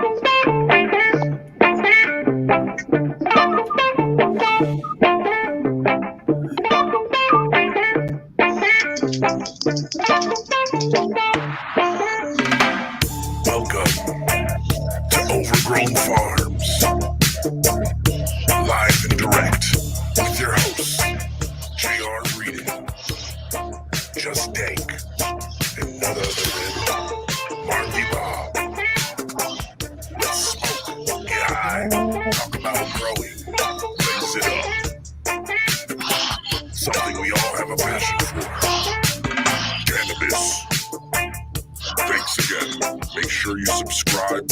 Welcome to Overgrown Farms, live and direct with your hosts, J.R. Reedon, Just Dank, and none other than Marley Bob. Let's smoke, get high, talk about growing, mix it up. Something we all have a passion for. Cannabis. Thanks again. Make sure you subscribe,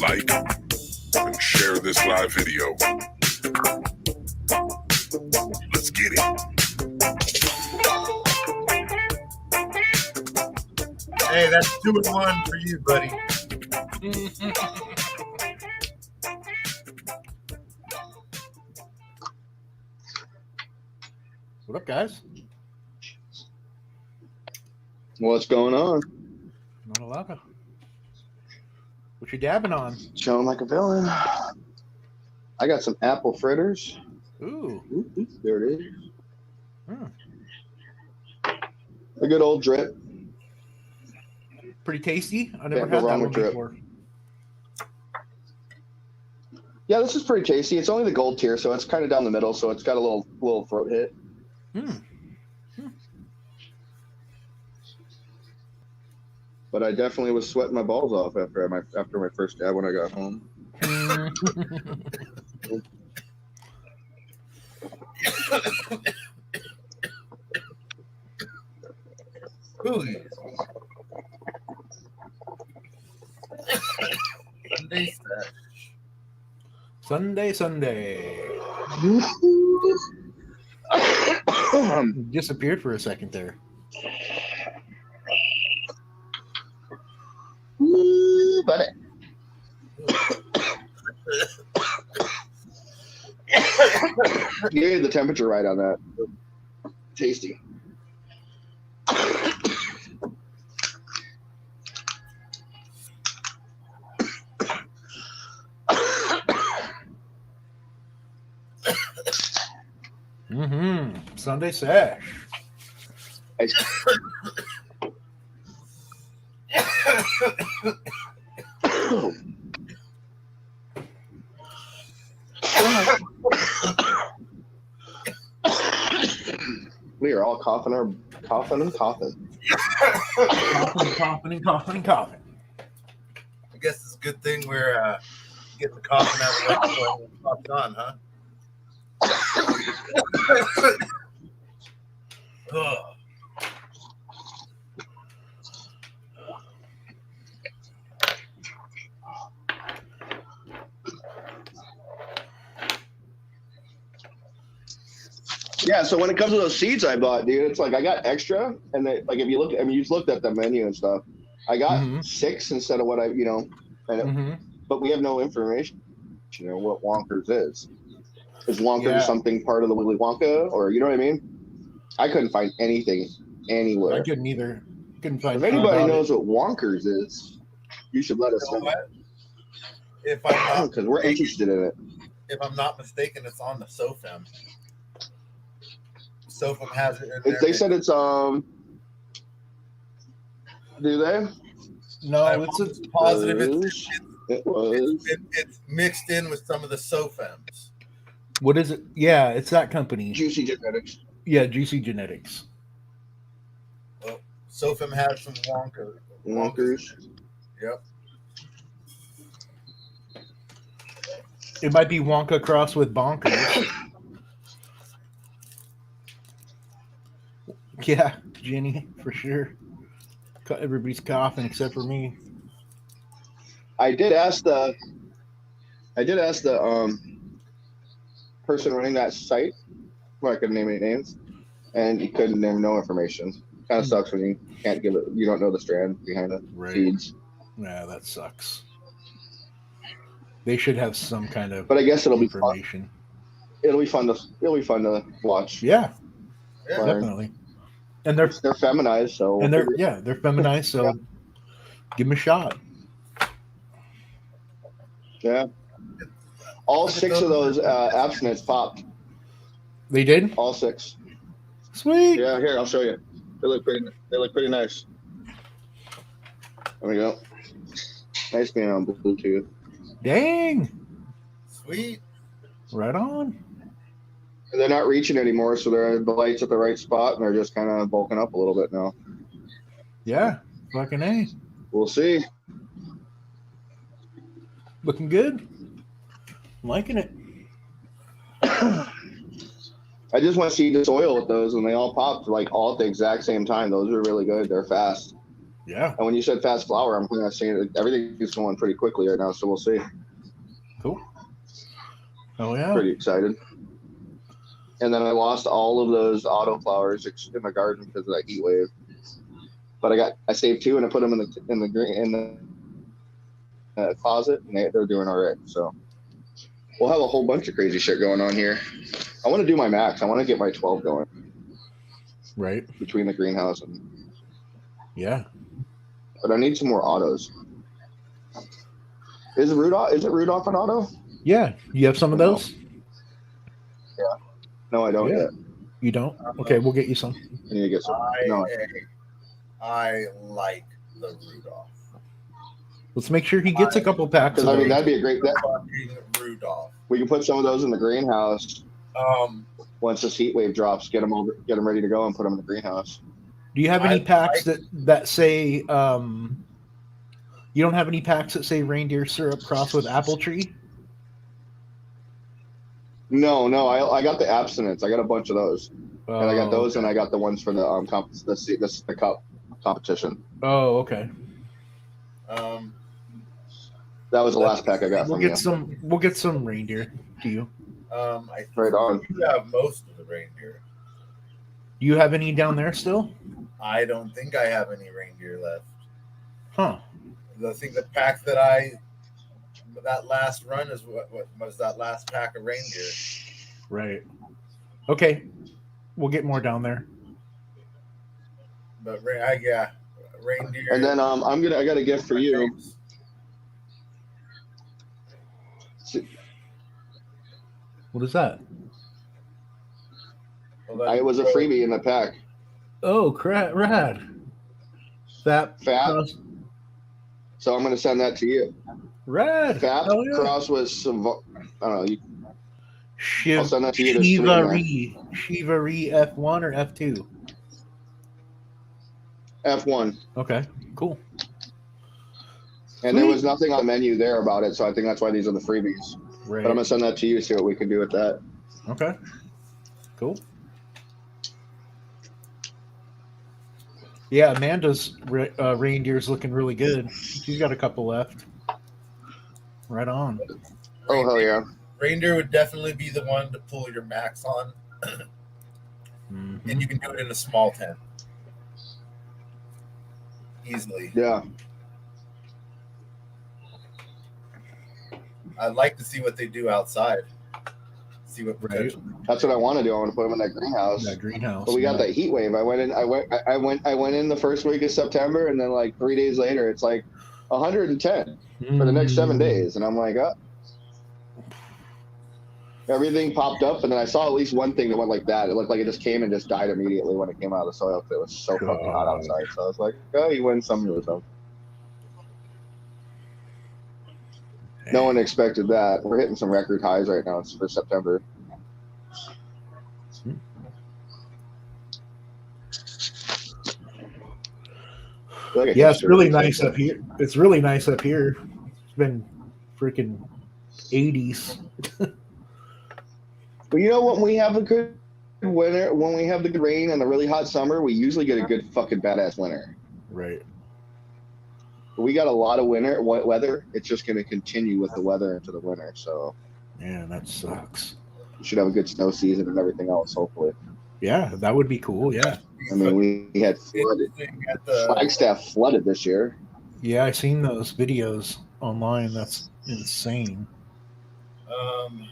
like, and share this live video. Let's get it. Hey, that's 2-1 for you, buddy. What up, guys? What's going on? Not a lot. What you dabbing on? Chilling like a villain. I got some apple fritters. Ooh. Ooh, there it is. Hmm. A good old drip. Pretty tasty. I never Can't go had that wrong one with drip. before. Yeah, this is pretty tasty. It's only the gold tier, so it's kind of down the middle, so it's got a little throat hit. But I definitely was sweating my balls off after my first dab when I got home. Sunday. Disappeared for a second there. Ooh, buddy. You gave the temperature right on that. Tasty. Sunday Sesh. We are all coughing and coughing. Coughing. I guess it's a good thing we're getting the coughing out of the way before we popped on, huh? Ugh. Yeah, so when it comes to those seeds I bought, dude, it's like I got extra, and they, like if you look, I mean, you just looked at the menu and stuff. I got 6 instead of what I, but we have no information. What Wonkers is. Is Wonkers something part of the Willy Wonka, or you know what I mean? I couldn't find anything anywhere. I couldn't either. Couldn't find. If anybody knows what Wonkers is, you should let us know. If I'm not, because we're interested in it. If I'm not mistaken, it's on the SOFM. SOFM has it in there. They said it's Do they? No, it's positive. It's mixed in with some of the SOFMs. What is it? Yeah, it's that company. Juicy Genetics. Yeah, Juicy Genetics. Well, SOFM has some Wonkers. Yep. It might be Wonka cross with Bonkers. Yeah, Jenny, for sure. Everybody's coughing except for me. I did ask the person running that site, where I couldn't name any names, and he couldn't name no information. Kind of sucks when you can't give it. You don't know the strand behind the seeds. Yeah, that sucks. They should have some kind of. But I guess it'll information. Be fun. It'll be fun to watch. Yeah, definitely. And they're feminized, so they're feminized, so give them a shot. Yeah. All 6 of those abstinence popped. They did? All 6. Sweet. Yeah, here, I'll show you. They look pretty nice. There we go. Nice being on Bluetooth. Dang. Sweet. Right on. They're not reaching anymore, so the light's at the right spot, and they're just kind of bulking up a little bit now. Yeah. Fucking A. We'll see. Looking good. I'm liking it. I just want to see the soil with those, and they all popped like all at the exact same time. Those are really good. They're fast. Yeah. And when you said fast flower, I'm kind of seeing everything is going pretty quickly right now, so we'll see. Cool. Oh yeah. Pretty excited. And then I lost all of those auto flowers in the garden because of that heat wave. But I saved 2 and I put them in the closet, and they're doing all right. So we'll have a whole bunch of crazy shit going on here. I want to do my max. I want to get my 12 going. Right. Between the greenhouse and yeah. But I need some more autos. Is it Rudolph an auto? Yeah. You have some of those? Yeah. No, I don't yet. You don't? Okay, we'll get you some. I need to get some. I like the Rudolph. Let's make sure he gets a couple packs. I mean, that'd be a great. Rudolph. We can put some of those in the greenhouse. Once this heat wave drops, get them ready to go, and put them in the greenhouse. Do you have any packs that say? You don't have any packs that say reindeer syrup crossed with apple tree? No. I got the abstinence. I got a bunch of those, and I got those, and I got the ones for the the cup competition. Oh, okay. That was the last pack I got. We'll get some reindeer to you. Right on. You have most of the reindeer. Do you have any down there still? I don't think I have any reindeer left. Huh. I think the pack that last run is what was that last pack of reindeer. Right. Okay. We'll get more down there. But reindeer. And then I got a gift for you. What is that? It was a freebie in the pack. Oh, rad. That FAP. So I'm going to send that to you. Rad. FAP cross with some. I don't know. I'll send that to you. Shivari F1 or F2? F1. Okay, cool. And there was nothing on the menu there about it, so I think that's why these are the freebies. Right. But I'm going to send that to you, see what we can do with that. Okay, cool. Yeah, Amanda's reindeer's looking really good. She's got a couple left. Right on. Oh, hell yeah. Reindeer would definitely be the one to pull your max on. And you can do it in a small tent. Easily. Yeah. I'd like to see what they do outside. See what potential. That's what I want to do. I want to put them in that greenhouse. But we got that heat wave. I went in the first week of September, and then like 3 days later, it's like 110 for the next 7 days, and I'm like, everything popped up, and then I saw at least one thing that went like that. It looked like it just came and just died immediately when it came out of the soil. It was so fucking hot outside. So I was like, oh, you win some, you lose some. No one expected that. We're hitting some record highs right now. It's for September. Yeah, it's really nice up here. It's really nice up here. It's been freaking 80s. But you know what? When we have a good winter, when we have the good rain and the really hot summer, we usually get a good fucking badass winter. Right. We got a lot of weather. It's just going to continue with the weather into the winter. So, yeah, that sucks. We should have a good snow season and everything else, hopefully. Yeah, that would be cool. Yeah. I mean, we had flooded. Flagstaff flooded this year. Yeah, I seen those videos online. That's insane. I'm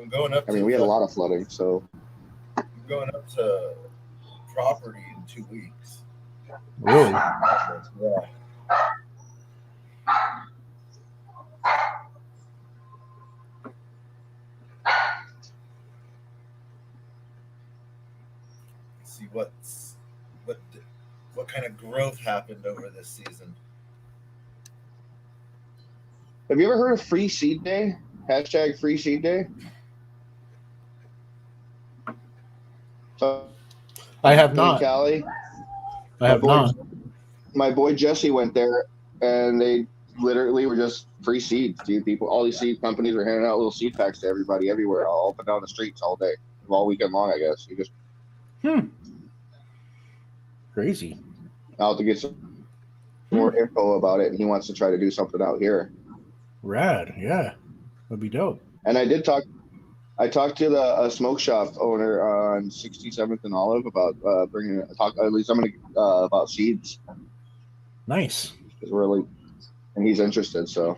going up. I mean, we had a lot of flooding. So, I'm going up to property in 2 weeks. Really? Yeah. see what kind of growth happened over this season. Have you ever heard of Free Seed Day? Hashtag Free Seed Day. I have not. Cali. I have not. My boy Jesse went there, and they literally were just free seeds, dude. People, all these seed companies were handing out little seed packs to everybody everywhere, all up and down the streets all day, all weekend long. I guess you just Crazy. out to get some more info about it, and he wants to try to do something out here. Rad, yeah, that'd be dope. And I talked to the smoke shop owner on 67th and Olive about bringing at least I'm gonna about seeds. Nice. Because we're and he's interested, so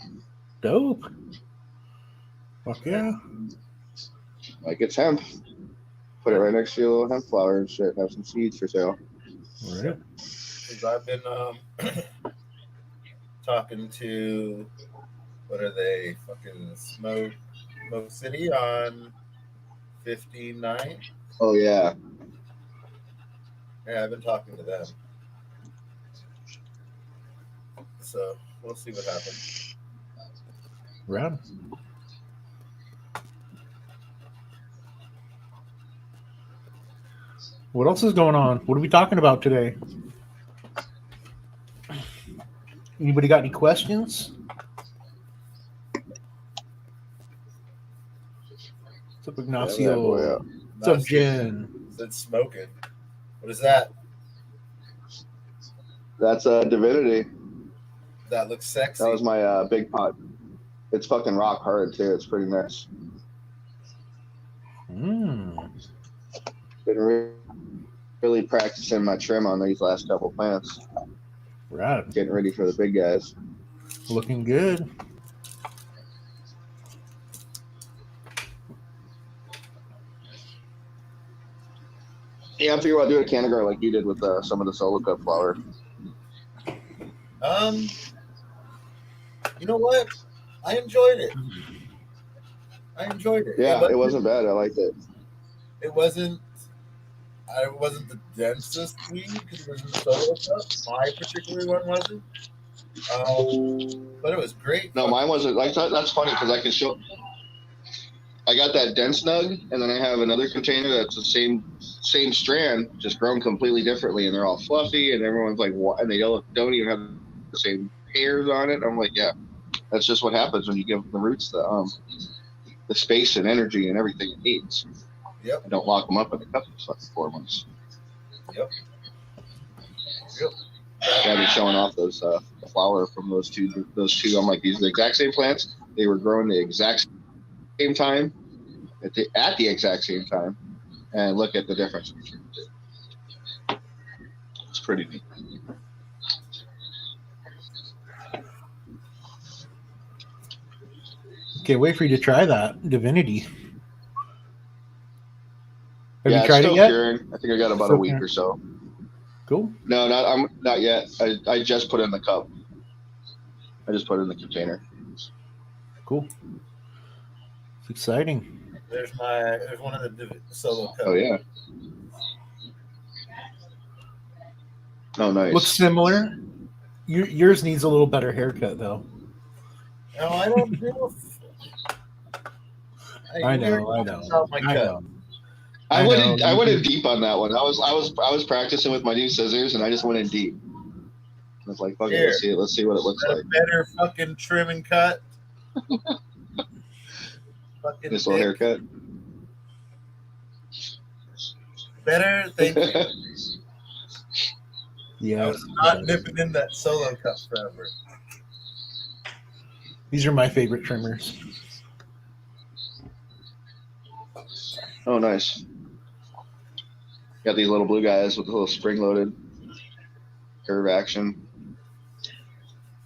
dope. Fuck yeah. Like it's hemp. Put it right next to your little hemp flower and shit. Have some seeds for sale. All right. Because I've been talking to, what are they? Fucking Smoke City on 59. Oh yeah. Yeah, I've been talking to them. So we'll see what happens. Rad. What else is going on? What are we talking about today? Anybody got any questions? What's up, Ignacio? Yeah. What's up, Jen? Said smoking. What is that? That's Divinity. That looks sexy. That was my big pot. It's fucking rock hard too. It's pretty nice. Mm. Been really practicing my trim on these last couple plants. Rad. Getting ready for the big guys. Looking good. Yeah, I'm thinking about doing a cannagar like you did with some of the solo cup flower. You know what? I enjoyed it. Yeah, it wasn't bad. I liked it. It wasn't the densest weed because it was in solo cup. My particular one wasn't. But it was great. No, mine wasn't. Like that's funny because I can show. I got that dense nug, and then I have another container that's the same strand, just grown completely differently, and they're all fluffy, and everyone's like, "What?" And they don't even have the same hairs on it. I'm like, yeah, that's just what happens when you give the roots the space and energy and everything it needs. Yep. And don't lock them up in the cup for 4 months. Yep. Yeah, they're showing off those flower from those two. I'm like, these are the exact same plants. They were growing the exact same time, at the exact same time, and look at the difference. It's pretty neat. Can't wait for you to try that Divinity. Have Yeah, you tried it's still it yet? curing. I think I got about Still a week curing. or so. Cool. No, I'm not yet. I just put it in the cup. I just put it in the container. Cool. It's exciting. There's one of the solo cups. Oh yeah. Oh nice. Looks similar. Yours needs a little better haircut though. No, I don't do. I know. I went in deep on that one. I was practicing with my new scissors, and I just went in deep. I was like, "Fuck it, let's see what it looks like." Better fucking trim and cut. Fucking This little haircut. Better, thank you. Yeah. I was not nipping in that solo cup forever. These are my favorite trimmers. Oh, nice. Got these little blue guys with a little spring-loaded curve action.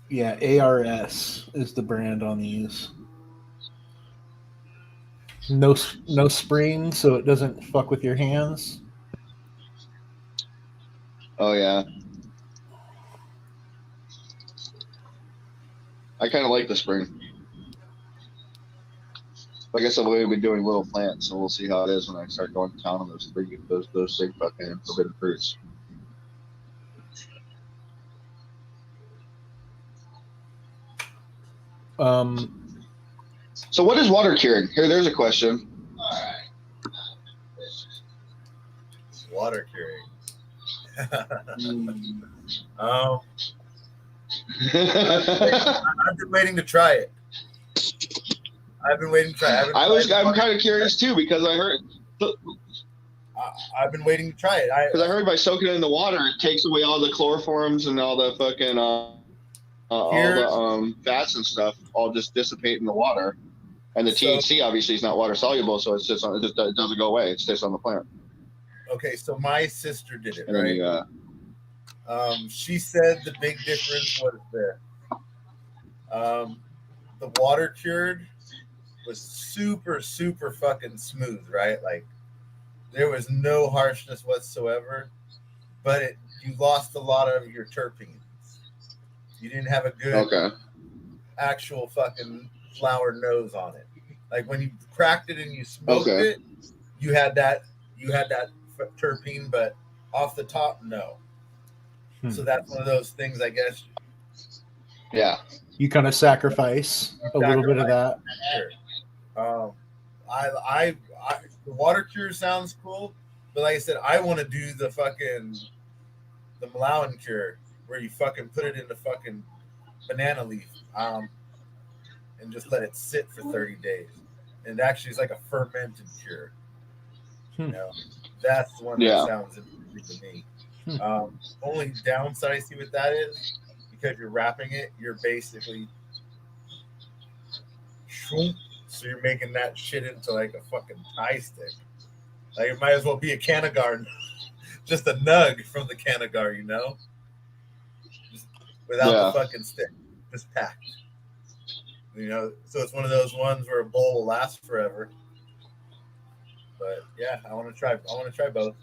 Yeah, ARS is the brand on these. No spring, so it doesn't fuck with your hands. Oh yeah. I kind of like the spring. like I said, we've been doing little plants, so we'll see how it is when I start going to town on those big fucking forbidden fruits. So what is water curing? Here, there's a question. Water curing. I've been waiting to try it. I'm kind of curious too because I heard. I've been waiting to try it. Because I heard by soaking it in the water, it takes away all the chloroforms and all the fucking all the fats and stuff all just dissipate in the water. And the THC obviously is not water soluble, so it doesn't go away. It stays on the plant. Okay, so my sister did it, and right? She said the big difference was the water cured was super, super fucking smooth, right? Like there was no harshness whatsoever, but you lost a lot of your terpenes. You didn't have a good actual fucking flower nose on it. Like when you cracked it and you smoked it, you had that terpene, but off the top, no. So that's one of those things, I guess. Yeah. You kind of sacrifice a little bit of that. Sure. The water cure sounds cool, but like I said, I want to do the Malawian cure where you fucking put it in the fucking banana leaf, and just let it sit for 30 days. And actually, it's like a fermented cure. You know, that's the one that sounds interesting to me. Only downside I see with that is because you're wrapping it, you're basically so you're making that shit into like a fucking tie stick. Like it might as well be a Canagar, just a nug from the Canagar, you know, just without the fucking stick, just packed. You know, so it's one of those ones where a bowl will last forever. But yeah, I want to try both.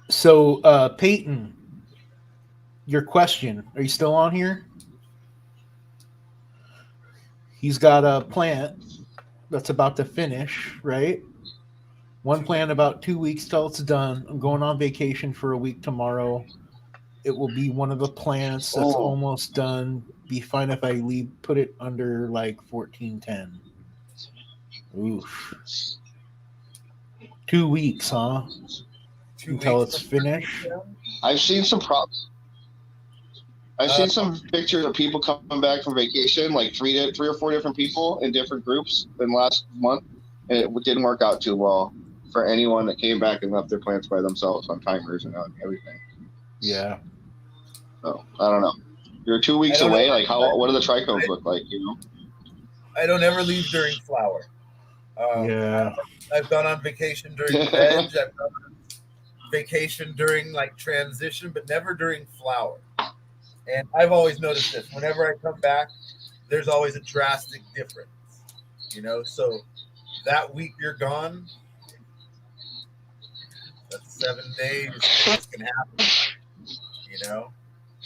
So, Peyton, your question, are you still on here? He's got a plant that's about to finish, right? One plant about 2 weeks till it's done. I'm going on vacation for a week tomorrow. It will be one of the plants that's almost done. Be fine if I put it under like 1410. Oof. 2 weeks, huh? Until it's finished. I've seen some props. I've seen some pictures of people coming back from vacation, like three or four different people in different groups in last month, and it didn't work out too well for anyone that came back and left their plants by themselves on timers and everything. Yeah. So I don't know. You're 2 weeks away. Like what do the trichomes look like? You know. I don't ever leave during flower. I've gone on vacation during veg. I've gone on vacation during like transition, but never during flower. And I've always noticed this. Whenever I come back, there's always a drastic difference. You know, so that week you're gone, that's 7 days. This can happen. You know.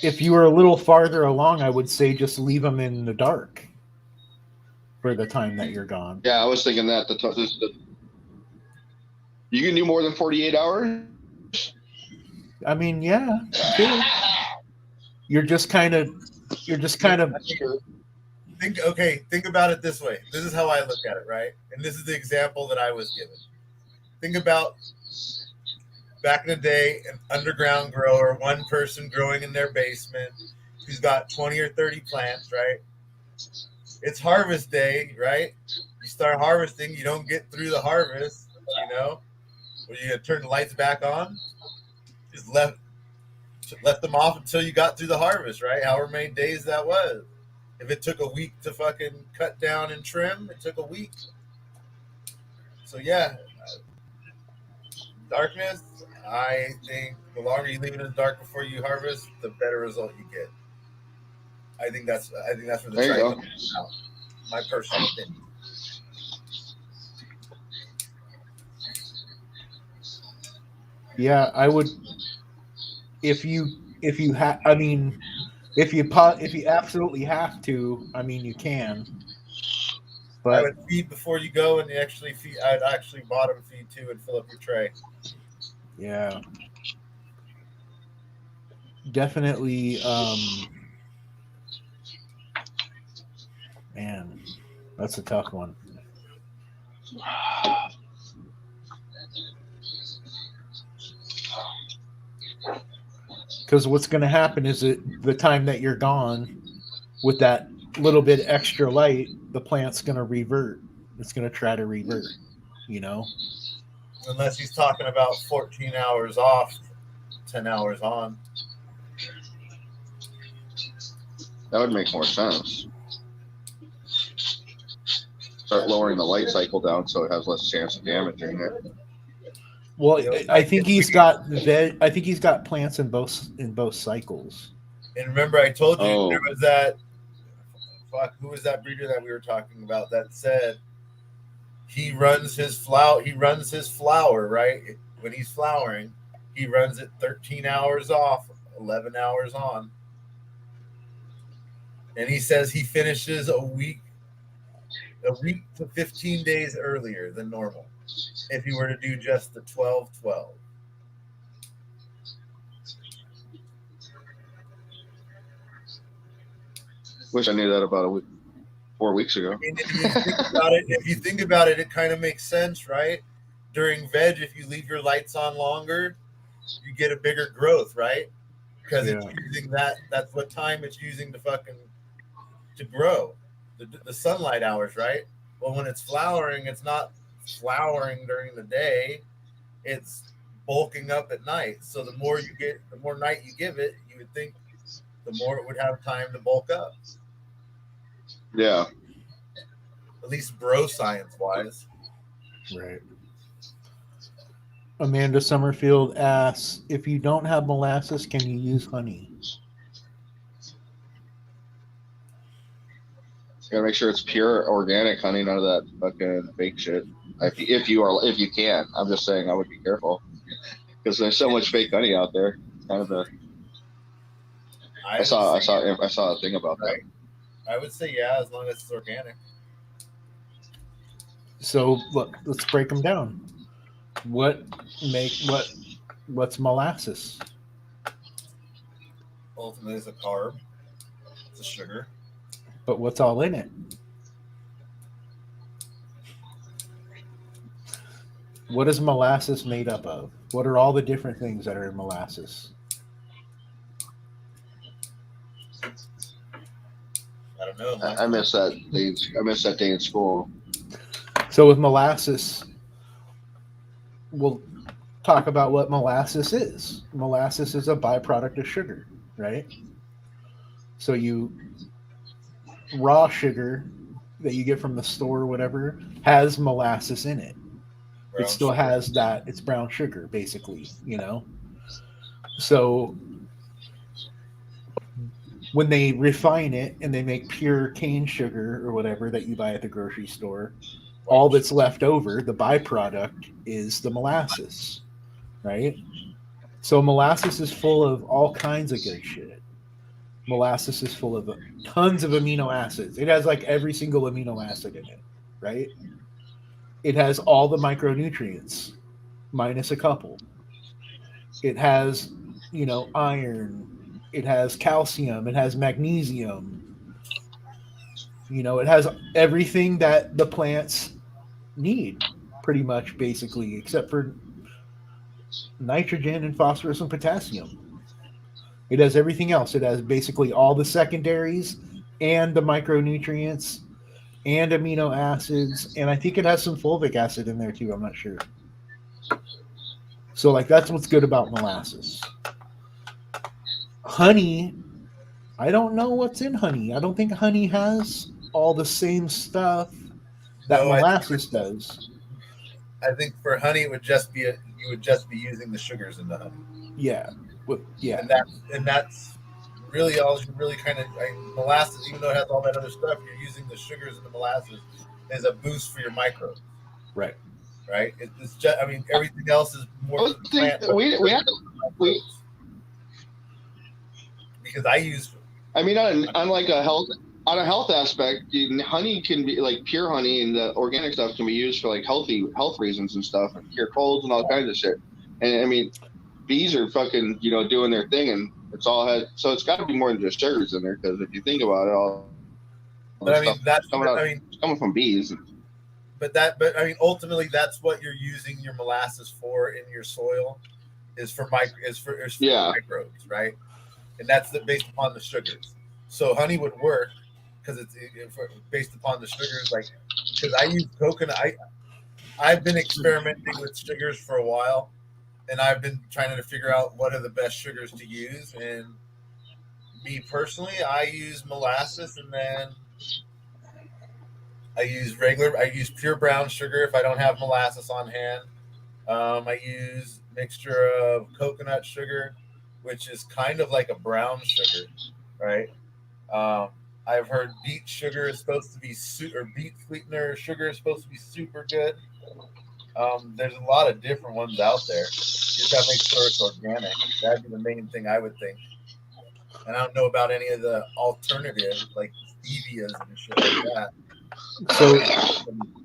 If you were a little farther along, I would say just leave them in the dark for the time that you're gone. Yeah, I was thinking that. You can do more than 48 hours? I mean, yeah. Sure. You're just kind of think about it this way. This is how I look at it, right? And this is the example that I was given. Think about back in the day, an underground grower, one person growing in their basement who's got 20 or 30 plants, right? It's harvest day, right? You start harvesting, you don't get through the harvest, you know? Well, you gonna turn the lights back on? Just left them off until you got through the harvest, right? However many days that was. If it took a week to fucking cut down and trim, it took a week. So yeah, darkness, I think the longer you leave it in the dark before you harvest, the better result you get. I think that's where the trichome comes out. My personal opinion. Yeah, I would. If you absolutely have to, I mean, you can. I would feed before you go, and actually feed. I'd actually bottom feed too, and fill up your tray. Yeah. Definitely. Man, that's a tough one. Because what's going to happen is that the time that you're gone with that little bit extra light, the plant's going to revert. It's going to try to revert, you know? Unless he's talking about 14 hours off, 10 hours on. That would make more sense. Start lowering the light cycle down so it has less chance of damaging it. Well, I think he's got plants in both cycles. And remember, I told you there was that. Fuck, who was that breeder that we were talking about that said he runs his flower right when he's flowering. He runs it 13 hours off, 11 hours on, and he says he finishes a week to 15 days earlier than normal if you were to do just the 12-12. Wish I knew that about 4 weeks ago. And if you think about it, it kind of makes sense, right? During veg, if you leave your lights on longer, you get a bigger growth, right? Because it's using that's what time it's using to grow. The sunlight hours, right? Well, when it's flowering, it's not flowering during the day, it's bulking up at night. So the more night you give it, you would think the more it would have time to bulk up. Yeah. At least bro science wise. Right. Amanda Summerfield asks, if you don't have molasses, can you use honey? You gotta make sure it's pure organic honey, none of that fucking fake shit. If you can, I'm just saying I would be careful because there's so much fake honey out there. Kind of I saw a thing about that. I would say yeah, as long as it's organic. So look, let's break them down. What's molasses? Ultimately, it's a carb. It's a sugar. But what's all in it? What is molasses made up of? What are all the different things that are in molasses? I don't know. I miss that day in school. So with molasses, we'll talk about what molasses is. Molasses is a byproduct of sugar, right? So raw sugar that you get from the store or whatever has molasses in it. It still has that. It's brown sugar, basically, you know? So when they refine it and they make pure cane sugar or whatever that you buy at the grocery store, all that's left over, the byproduct, is the molasses, right? So molasses is full of all kinds of good shit. Molasses is full of tons of amino acids. It has like every single amino acid in it, right? It has all the micronutrients, minus a couple. It has, iron. It has calcium. It has magnesium. It has everything that the plants need, pretty much, basically, except for nitrogen and phosphorus and potassium. It has everything else. It has basically all the secondaries and the micronutrients and amino acids, and I think it has some fulvic acid in there too. I'm not sure. So, that's what's good about molasses. Honey, I don't know what's in honey. I don't think honey has all the same stuff that molasses does. I think for honey, you would just be using the sugars in the honey. Yeah, yeah, and that's really all you really kind of molasses. Even though it has all that other stuff, you're using the sugars in the molasses as a boost for your microbes. Right. It's just. I mean, everything else is more. Because I use. I mean, on like a health. on a health aspect, honey can be like pure honey, and the organic stuff can be used for like health reasons and stuff, and cure colds and all kinds of shit. And I mean, bees are fucking doing their thing, and it's all had. So it's got to be more than just sugars in there, because if you think about it, all But the I mean, stuff that's coming out, I mean, it's coming from bees. but I mean, ultimately, that's what you're using your molasses for in your soil, is for Yeah. microbes, right? And that's based upon the sugars. So honey would work because it's based upon the sugars. Like, because I use coconut, I've been experimenting with sugars for a while, and I've been trying to figure out what are the best sugars to use. And me personally, I use molasses, and then I use pure brown sugar if I don't have molasses on hand. I use mixture of coconut sugar, which is kind of like a brown sugar, right? Um, I've heard beet sugar is supposed to be or beet sweetener sugar is supposed to be super good. There's a lot of different ones out there. You just gotta make sure it's organic. That'd be the main thing I would think. And I don't know about any of the alternatives like stevias and shit like that. So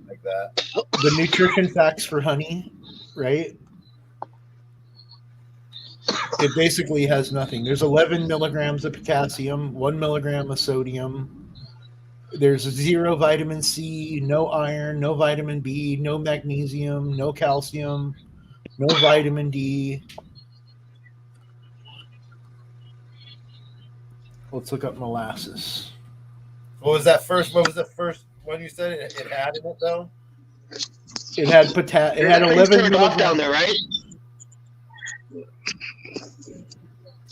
like that. The nutrition facts for honey, right? It basically has nothing. There's 11 milligrams of potassium, 1 milligram of sodium. There's 0 vitamin C, no iron, no vitamin B, no magnesium, no calcium, no vitamin D. Let's look up molasses. What was that first? What was the first one you said it had in it though? It had It had 11 milligrams down there, right?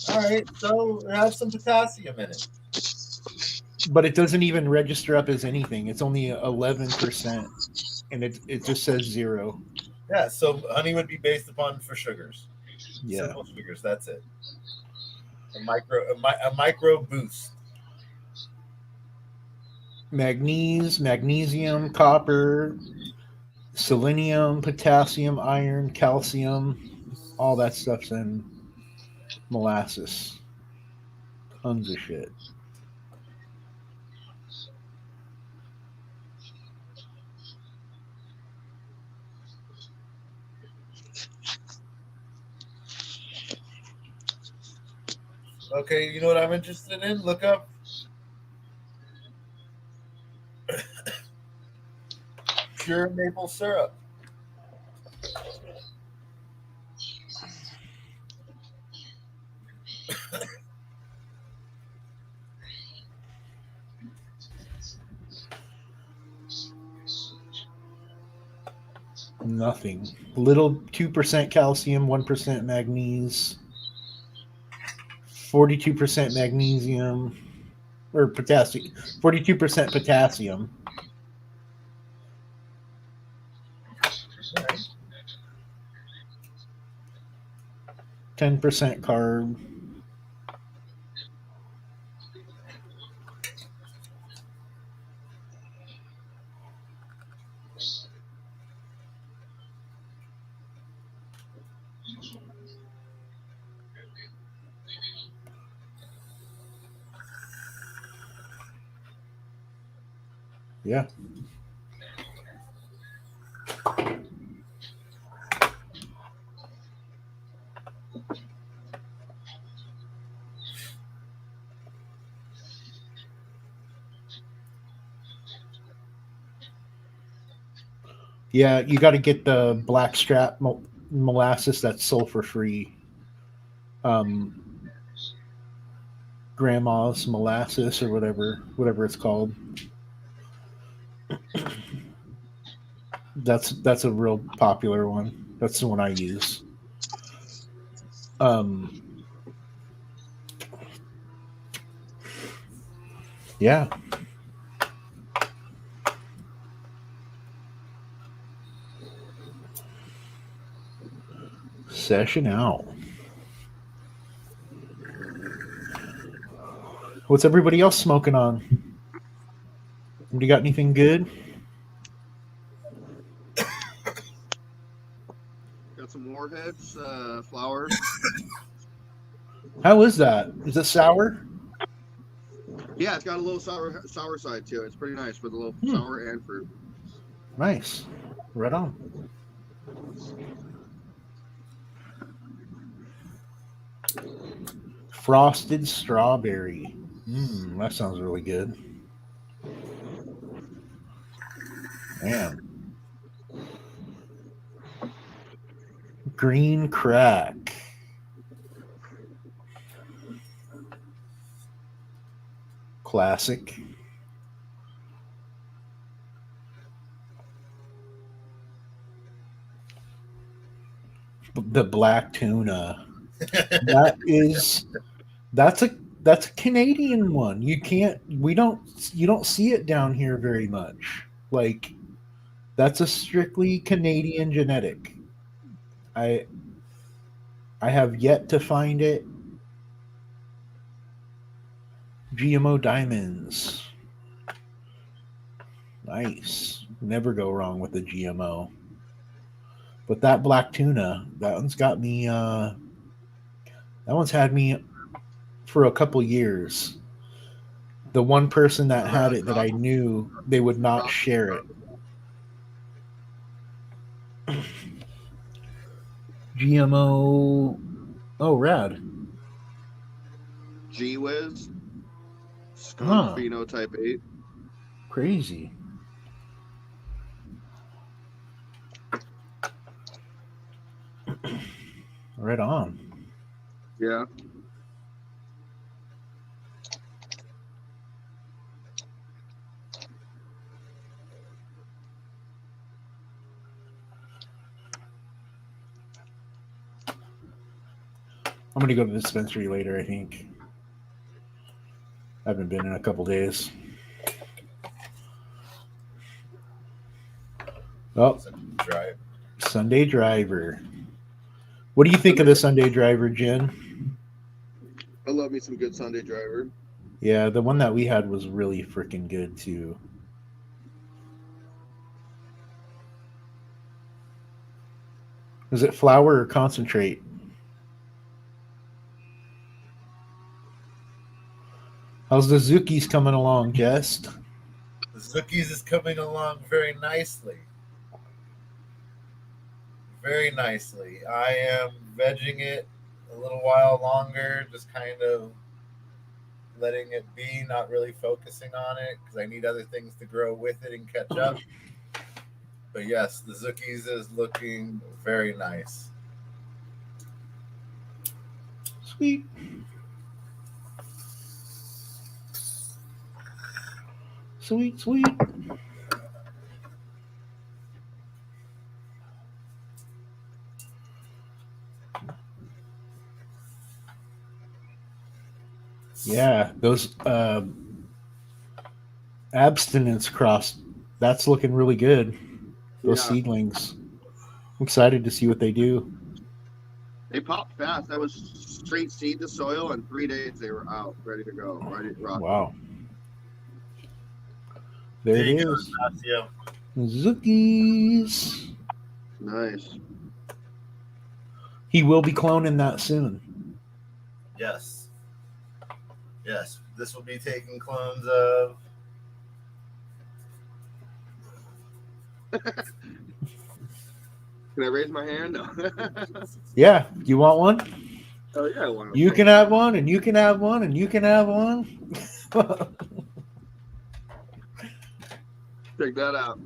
All right, so it has some potassium in it. But it doesn't even register up as anything. It's only 11%, and it just says 0. Yeah, so honey would be based upon for sugars. Yeah, simple sugars. That's it. A micro boost. Magnesium, copper, selenium, potassium, iron, calcium, all that stuff's in molasses. Tons of shit. Okay, you know what I'm interested in? Look up pure maple syrup. Nothing. Little 2% calcium, 1% magnesium, 42% magnesium, or potassium, 42% potassium. Right. 10% carb. Yeah. Yeah, you got to get the blackstrap molasses that's sulfur free. Grandma's molasses or whatever it's called. That's a real popular one. That's the one I use. Yeah. Session out. What's everybody else smoking on? You got anything good? Got some warheads, flowers. How is that? Is it sour? Yeah, it's got a little sour side to it. It's pretty nice with a little sour and fruit. Nice. Right on. Frosted strawberry. That sounds really good. Man. Green crack. Classic. The black tuna. That's a Canadian one. You don't see it down here very much. Like, that's a strictly Canadian genetic. I have yet to find it. GMO diamonds. Nice. Never go wrong with the GMO. But that black tuna, that one's got me that one's had me for a couple years. The one person that had it that I knew, they would not share it. GMO. Oh, rad. G-Wiz. Skunk phenotype 8. Crazy. Right on. Yeah. I'm going to go to the dispensary later, I think. I haven't been in a couple days. Oh, Sunday Driver. What do you think of the Sunday Driver, Jen? I love me some good Sunday Driver. Yeah, the one that we had was really freaking good, too. Is it flour or concentrate? How's the Zookies coming along, Jess? The Zookies is coming along very nicely. Very nicely. I am vegging it a little while longer, just kind of letting it be, not really focusing on it because I need other things to grow with it and catch up. But yes, the Zookies is looking very nice. Sweet. Sweet, sweet. Yeah, those abstinence cross, that's looking really good. Those seedlings. I'm excited to see what they do. They popped fast. That was straight seed to soil. In 3 days, they were out, ready to go, ready to rock. Wow. There it is. Yeah. Zookies. Nice. He will be cloning that soon. Yes. Yes. This will be taking clones of. Can I raise my hand? No. Yeah. You want one? Oh, yeah, I want You can have one, and you can have one, and you can have one. Check that out.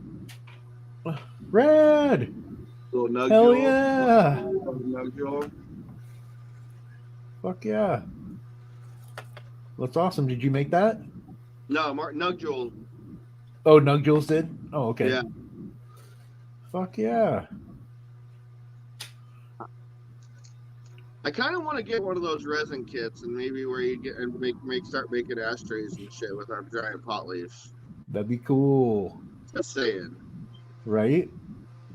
Red. Little nug Hell jewel. yeah. Nug jewel. Fuck yeah. That's awesome. Did you make that? No, Nug Jewel. Oh, Nug Jules did? Oh, okay. Yeah. Fuck yeah. I kind of want to get one of those resin kits and maybe where you get and start making ashtrays and shit with our giant pot leaves. That'd be cool. Just saying. Right?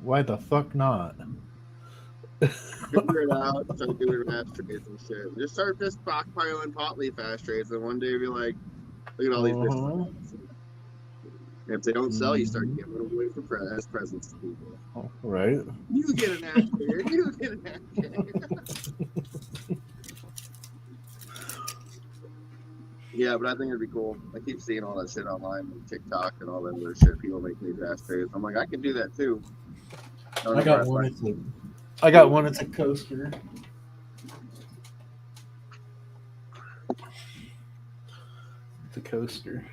Why the fuck not? Figure it out. Start doing ashtrays and shit. Just start just stockpiling pot leaf ashtrays, and one day be like, look at all these bitches. If they don't sell, you start giving them away as presents to people. Oh, right. You get an ashtray. You get an ashtray. Yeah, but I think it'd be cool. I keep seeing all that shit online, like TikTok and all that other shit. People make these ashtrays. I'm like, I can do that too. I got one. It's a coaster. It's a coaster.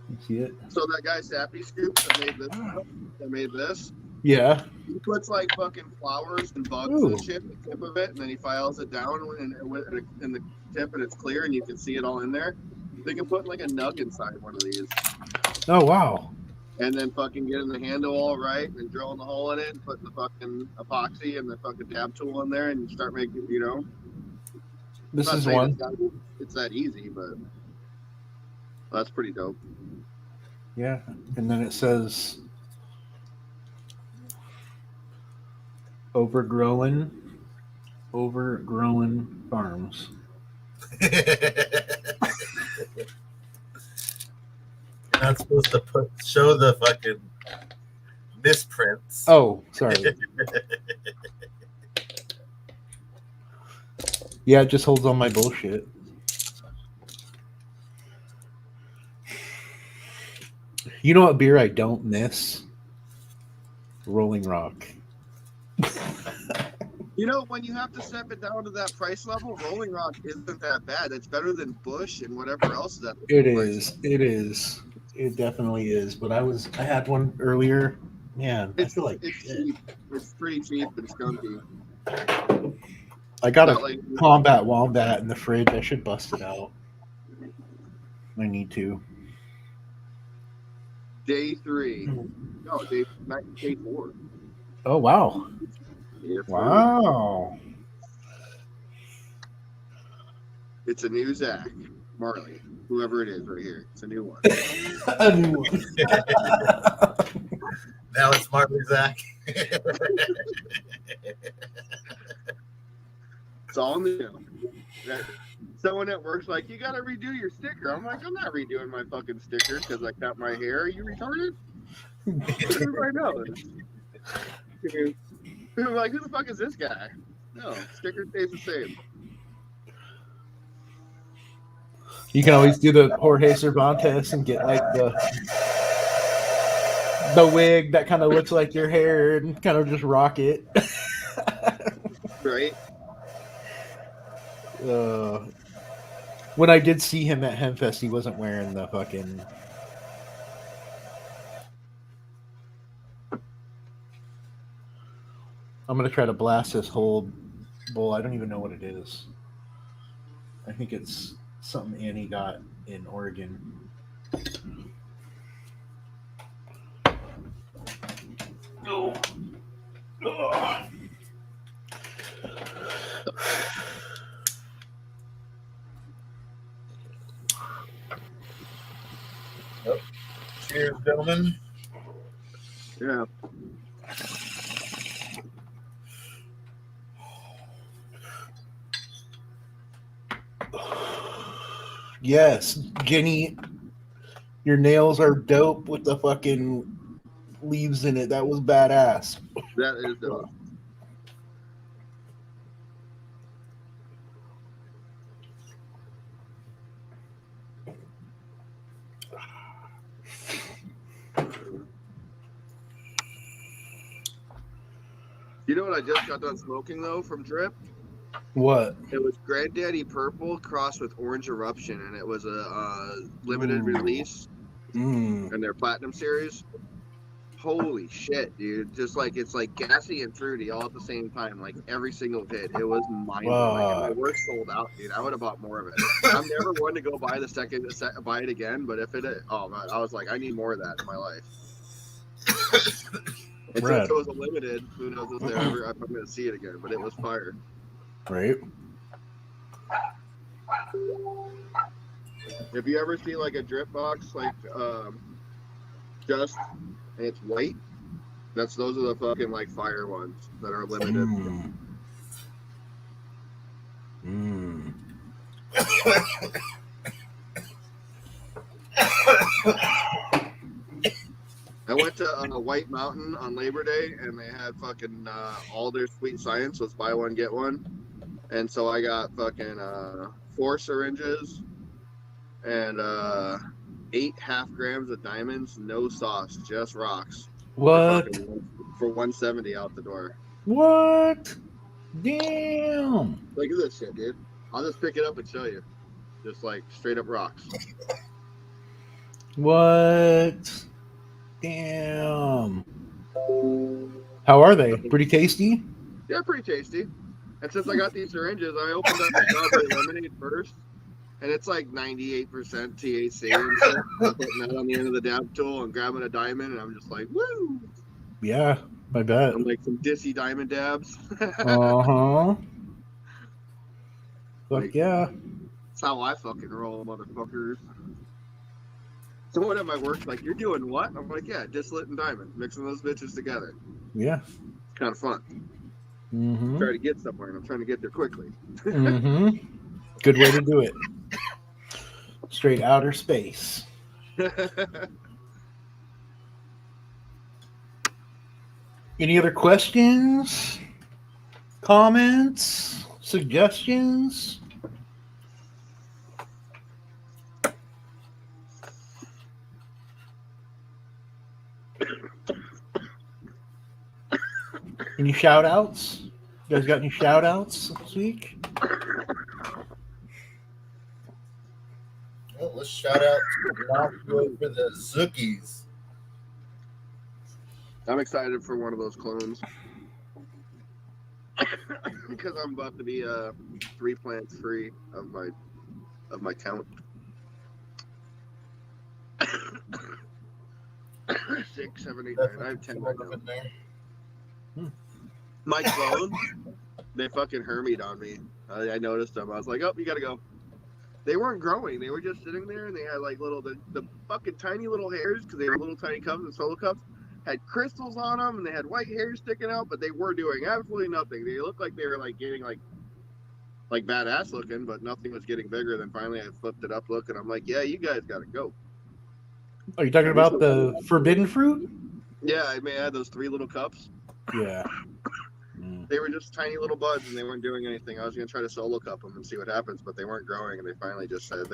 You see it? So that guy Sappy Scoops that made this, Yeah. he puts like fucking flowers and bugs and shit at the tip of it, and then he files it down in the tip, and it's clear, and you can see it all in there. They can put like a nug inside one of these. Oh wow. And then fucking getting the handle all right and drilling the hole in it and putting the fucking epoxy and the fucking dab tool in there and you start making, you know. This is one. It's that easy, but that's pretty dope. Yeah. And then it says overgrown farms. You're not supposed to show the fucking misprints. Oh, sorry. Yeah, it just holds on my bullshit. You know what beer I don't miss? Rolling Rock. You know, when you have to step it down to that price level, Rolling Rock isn't that bad. It's better than Bush and whatever else that. It is. It definitely is. But I had one earlier. Man, I feel like it's cheap. It's pretty cheap and skunky. I got a Combat Wombat in the fridge. I should bust it out. I need to. Day 3. No, day 4. Oh wow. Yeah, wow. It's a new Zach Marley, whoever it is right here. It's a new one. A new one. Now it's Marley Zach. It's all new. Someone at work's like, you gotta redo your sticker. I'm like, I'm not redoing my fucking sticker because I cut my hair. Are you retarded? Everybody knows. I'm like, who the fuck is this guy? No, sticker stays the same. You can always do the Jorge Cervantes and get like the wig that kind of looks like your hair and kind of just rock it. Right. When I did see him at Hempfest, he wasn't wearing the fucking. I'm gonna try to blast this whole bowl. I don't even know what it is. I think it's something Annie got in Oregon. Oh. Oh. Cheers, gentlemen. Yeah. Yes, Jenny, your nails are dope with the fucking leaves in it. That was badass. That is dope. You know what I just got done smoking though from Drip? What? It was Granddaddy Purple crossed with Orange Eruption, and it was a limited release in their Platinum series. Holy shit, dude! Just like it's like gassy and fruity all at the same time, like every single hit. It was mind-blowing. And my work sold out, dude. I would have bought more of it. I'm never one to go buy buy it again, but if it, oh man, I was like, I need more of that in my life. And since it was a limited, who knows if I'm going to see it again? But it was fire. Right. If you ever see like a drip box, like just and it's white, those are the fucking like fire ones that are limited. I went to White Mountain on Labor Day, and they had fucking all their Sweet Science was buy one get one, and so I got fucking 4 syringes and 8.5 grams of diamonds, no sauce, just rocks. What? For 170 out the door. What? Damn. Look at this shit, dude. I'll just pick it up and show you. Just like straight up rocks. What? Damn. How are they? Pretty tasty? Yeah, pretty tasty. And since I got these syringes, I opened up the strawberry lemonade first, and it's like 98% THC and shit. I'm putting that on the end of the dab tool and grabbing a diamond, and I'm just like, woo! Yeah, I bet. I'm like some dissy diamond dabs. Uh-huh. Fuck Like, yeah. that's how I fucking roll, motherfuckers. Someone at my work's like, you're doing what? I'm like, yeah, distillate and diamond, mixing those bitches together. Yeah. It's kind of fun. Mm-hmm. Try to get somewhere, and I'm trying to get there quickly. Mm-hmm. Good way to do it. Straight outer space. Any other questions? Comments? Suggestions? Any shout outs? You guys got any shout outs this week? Well, let's shout out to Knoxville for the Zookies. I'm excited for one of those clones because I'm about to be 3 plants free of my count. 6, 7, 8, 9. I have 10 right now. My clone, they fucking hermied on me. I noticed them. I was like, oh, you gotta go. They weren't growing. They were just sitting there, and they had like the fucking tiny little hairs because they were little tiny cups and solo cups. Had crystals on them, and they had white hairs sticking out, but they were doing absolutely nothing. They looked like they were like getting like badass looking, but nothing was getting bigger. Then finally, I flipped it up, look, and I'm like, yeah, you guys gotta go. Are you talking about the forbidden fruit? Yeah, I mean, I had those 3 little cups. Yeah. They were just tiny little buds, and they weren't doing anything. I was gonna try to solo cup them and see what happens, but they weren't growing, and they finally just said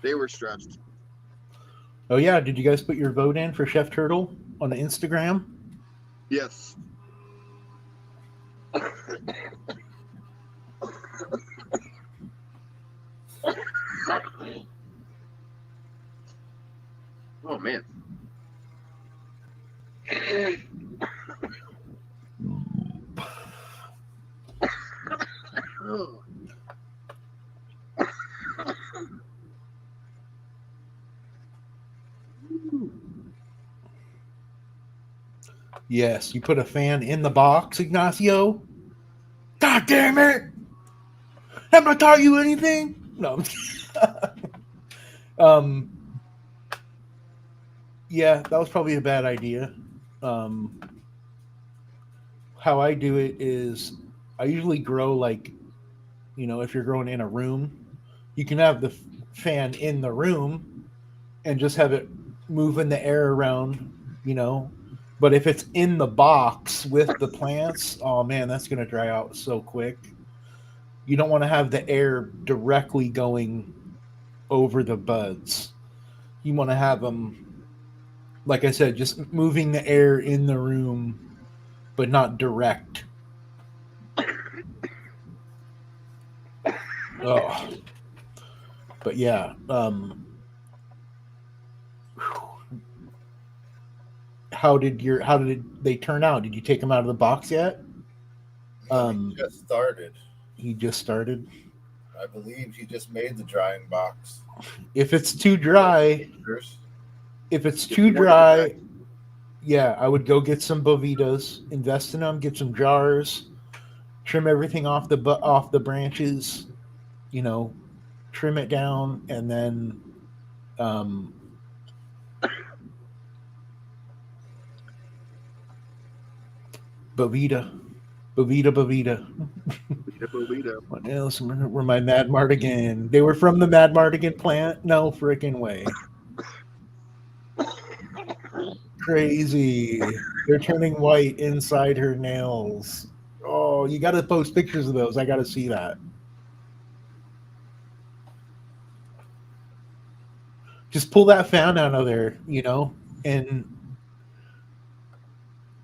they were stressed. Oh yeah, did you guys put your vote in for Chef Turtle on the Instagram? Yes. Oh man. Yes, you put a fan in the box, Ignacio. God damn it! Haven't I taught you anything? No. Yeah, that was probably a bad idea. How I do it is I usually grow like, if you're growing in a room, you can have the fan in the room and just have it moving the air around, But if it's in the box with the plants, oh man, that's going to dry out so quick. You don't want to have the air directly going over the buds. You want to have them, like I said, just moving the air in the room, but not direct. Oh, but yeah. How did they turn out? Did you take them out of the box yet? He just started. He just started. I believe he just made the drying box. If it's too dry, yeah, I would go get some bovitas, invest in them, get some jars, trim everything off the branches, trim it down, and then Bovita. What else? Were my Mad Mardigan? They were from the Mad Mardigan plant? No freaking way. Crazy. They're turning white inside her nails. Oh, you got to post pictures of those. I got to see that. just pull that fan out of there, and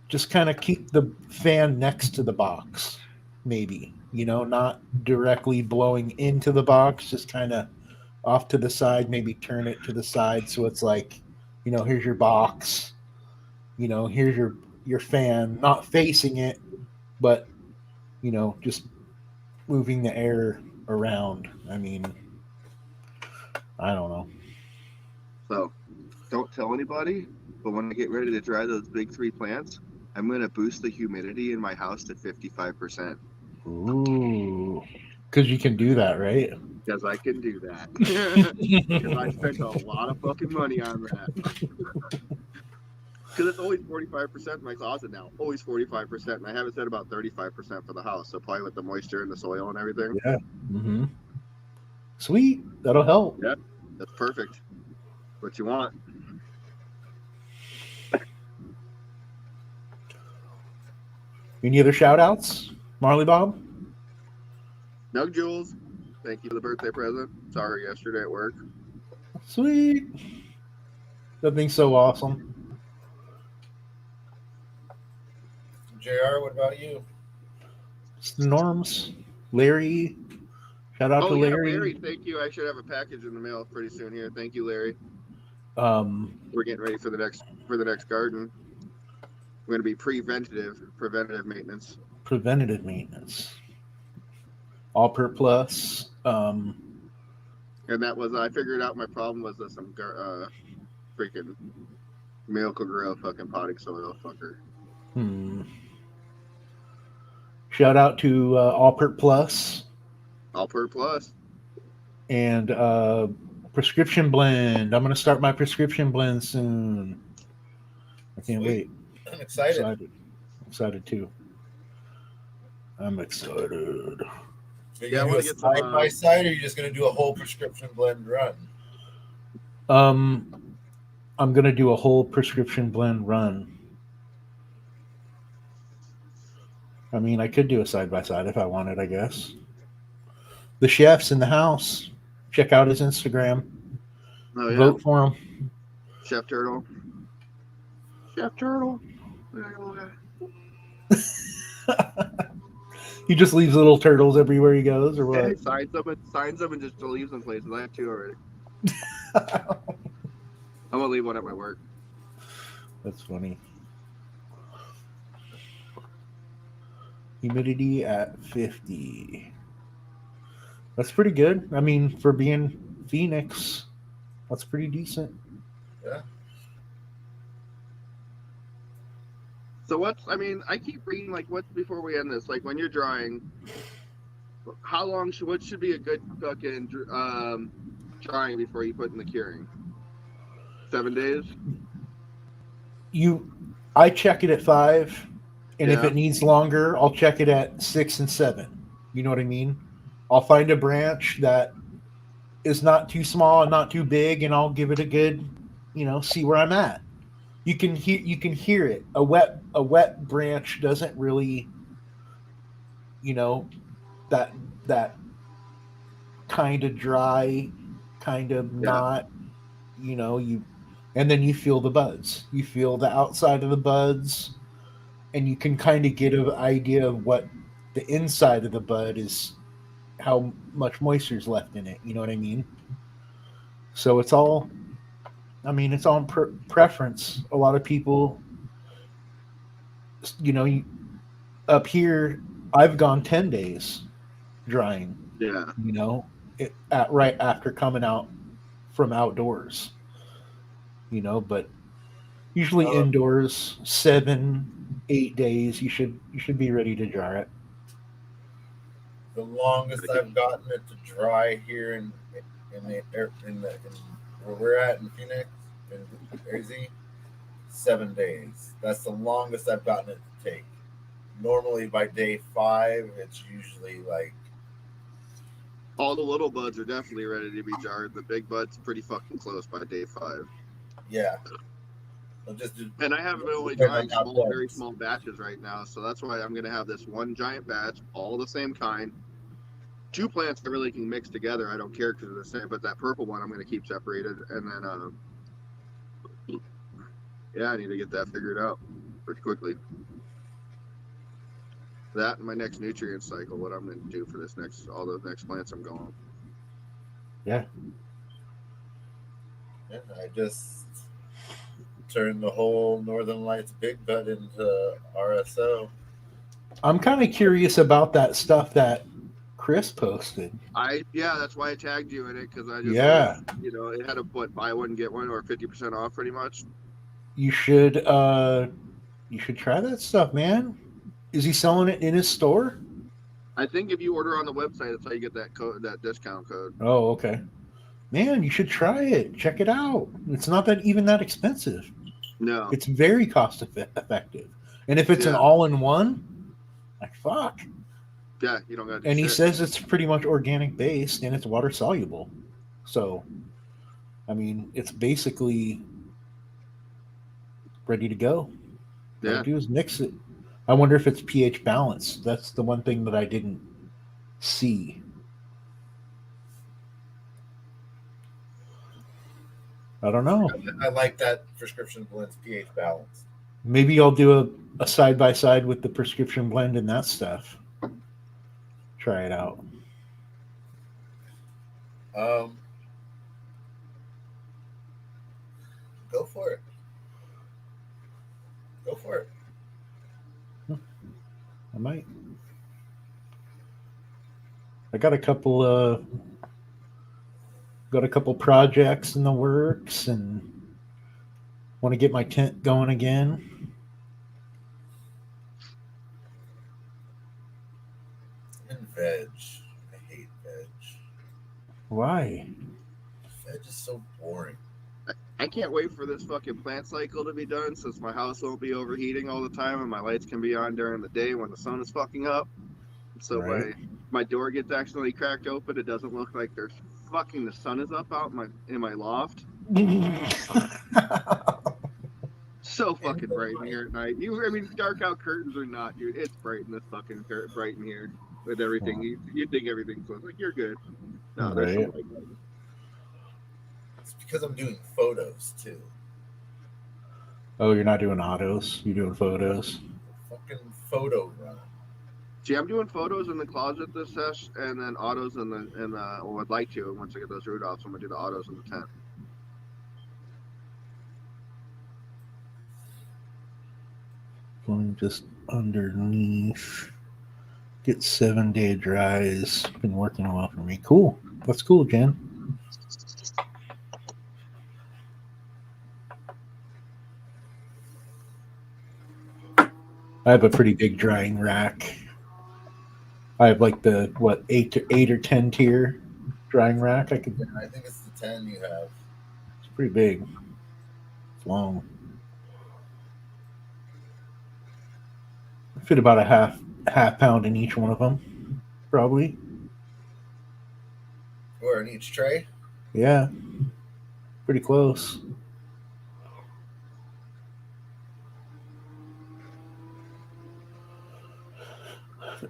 just kind of keep the fan next to the box, maybe, not directly blowing into the box, just kind of off to the side, maybe turn it to the side so it's like, here's your box, here's your fan, not facing it, but just moving the air around. I mean, I don't know. So, don't tell anybody, but when I get ready to dry those big 3 plants, I'm going to boost the humidity in my house to 55%. Ooh, because you can do that, right? Because I can do that. Because I spent a lot of fucking money on that. Because it's always 45% in my closet now. Always 45%. And I have it set about 35% for the house. So probably with the moisture and the soil and everything. Yeah. Mm-hmm. Sweet. That'll help. Yeah, that's perfect. What you want. Any other shout outs, Marley Bob? Nug Jules, thank you for the birthday present. Sorry yesterday at work. Sweet. That thing's so awesome. JR, what about you? It's the norms. Larry. Shout out to Larry. Larry, thank you. I should have a package in the mail pretty soon here. Thank you, Larry. We're getting ready for the next garden. We're going to be preventative maintenance. Preventative maintenance. All per plus. And that was, I figured out my problem was some freaking Miracle-Gro fucking potting soil fucker. Shout out to All per plus. All per plus. And prescription blend. I'm going to start my prescription blend soon. I can't wait. I'm excited. I'm excited too. I'm excited. Yeah, I want to get side by side, or are you just going to do a whole prescription blend run? I'm going to do a whole prescription blend run. I mean, I could do a side by side if I wanted, I guess. The chef's in the house. Check out his Instagram. Oh, yeah. Vote for him. Chef Turtle. He just leaves little turtles everywhere he goes, or what? Yeah, signs them and just leaves them places. I have 2 already. I'm gonna leave one at my work. That's funny. Humidity at 50. That's pretty good. I mean, for being Phoenix, that's pretty decent. Yeah. So I keep reading, before we end this, when you're drying, what should be a good fucking drying before you put in the curing? 7 days? I check it at 5, and if Yeah. it needs longer, I'll check it at 6 and 7. You know what I mean? I'll find a branch that is not too small and not too big, and I'll give it a good, see where I'm at. You can hear it. A wet branch doesn't really, that kind of dry, kind of not, and then you feel the buds. You feel the outside of the buds, and you can kind of get an idea of what the inside of the bud is, how much moisture is left in it. You know what I mean? So it's all preference. A lot of people, up here, I've gone 10 days drying. Yeah. Right after coming out from outdoors. But usually indoors, 7-8 days, you should be ready to dry it. The longest I've gotten it to dry here in where we're at in Phoenix, in Jersey, 7 days. That's the longest I've gotten it to take. Normally by day 5, it's usually all the little buds are definitely ready to be jarred. The big buds pretty fucking close by day 5. Yeah. And I have been only drying very small batches right now, so that's why I'm going to have this one giant batch, all the same kind, two plants I really can mix together. I don't care because they're the same, but that purple one I'm going to keep separated. And then, yeah, I need to get that figured out pretty quickly. That and my next nutrient cycle, what I'm going to do for all those next plants I'm going. Yeah. Yeah, I just turned the whole Northern Lights Big Bud into RSO. I'm kind of curious about that stuff that Chris posted. Yeah, that's why I tagged you in it, because I just it had a buy one get one or 50% off pretty much. You should try that stuff, man. Is he selling it in his store? I think if you order on the website, that's how you get that code, that discount code. Oh, okay. Man, you should try it. Check it out. It's not even that expensive. No. It's very cost effective. And if it's an all-in-one, like fuck. Yeah, you don't got to do And shit. he says it's pretty much organic based and it's water soluble. So, I mean, it's basically ready to go. All you do is mix it. I wonder if it's pH balanced. That's the one thing that I didn't see. I don't know. I like that prescription blend's pH balance. Maybe I'll do a side-by-side with the prescription blend and that stuff. Try it out. Go for it. Go for it. I might. I got a couple projects in the works and want to get my tent going again. And veg. I hate veg. Why? Veg is so boring. I can't wait for this fucking plant cycle to be done, since my house won't be overheating all the time and my lights can be on during the day when the sun is fucking up. So my door gets accidentally cracked open, it doesn't look like there's fucking the sun is up out in my loft. So fucking bright in here at night. Dark out curtains or not, dude, it's bright in bright in here with everything. You think everything's like you're good. No, there's some light. It's because I'm doing photos too. Oh, you're not doing autos. You're doing photos. Fucking photo run. See, I'm doing photos in the closet this sesh, and then autos I'd like to once I get those root offs. I'm gonna do the autos in the tent. Going just underneath. Get 7-day dries. Been working a while for me. Cool. That's cool, Jen. I have a pretty big drying rack. I have like the 8 or 10 tier drying rack. I think it's the 10 you have. It's pretty big. It's long. I fit about a half pound in each one of them, probably. Or in each tray? Yeah, pretty close.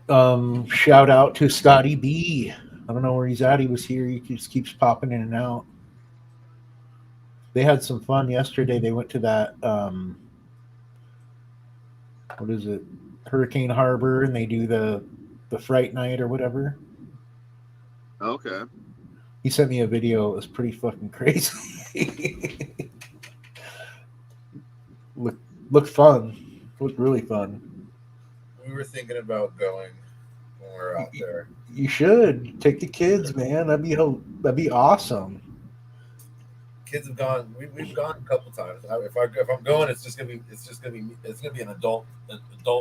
Shout out to Scotty B. I don't know where he's at. He was here. He just keeps popping in and out. They had some fun yesterday. They went to that what is it? Hurricane Harbor, and they do the Fright Night or whatever. Okay. He sent me a video. It was pretty fucking crazy. Looked fun. Looked really fun. We were thinking about going when we're out there. You should take the kids, man. That'd be awesome. Kids have gone. We've gone a couple times. If I'm going, it's gonna be an adult